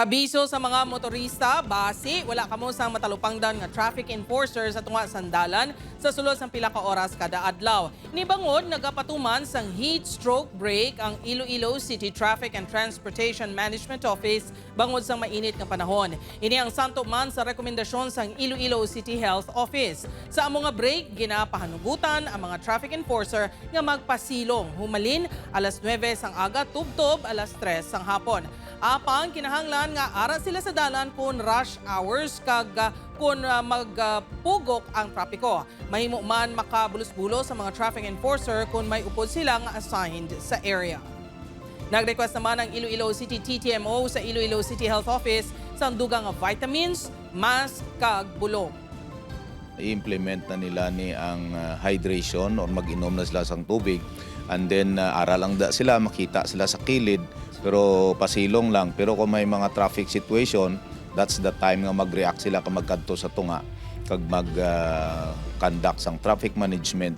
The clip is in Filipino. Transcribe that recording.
Abiso sa mga motorista, base, wala kamo sang matalupangdan nga traffic enforcer sa tunga sandalan sa sulod sang pila ka oras kada adlaw. Ni bangod nagapatuman sang heat stroke break ang Iloilo City Traffic and Transportation Management Office bangod sang mainit nga panahon. Ini ang santo man sa rekomendasyon sang Iloilo City Health Office. Sa amo nga break, ginapahanugutan ang mga traffic enforcer nga magpasilong humalin alas 9 sang aga tubtob alas 3 sang hapon. Apang kinahanglan nga ara sila sa dalan kung rush hours kag kung magpugok ang trapiko. Mahimo man makabulos-bulos sa mga traffic enforcer kung may upod sila nga assigned sa area. Nag-request naman ang Iloilo City TTMO sa Iloilo City Health Office sa dugang vitamins, mask kag bulong. I-implement na nila ni ang hydration or mag-inom na sila sang tubig, and then ara lang sila, makita sila sa kilid pero pasilong lang. Pero kung may mga traffic situation, that's the time nga mag-react sila kag magkadto sa tunga kag mag-conduct sang traffic management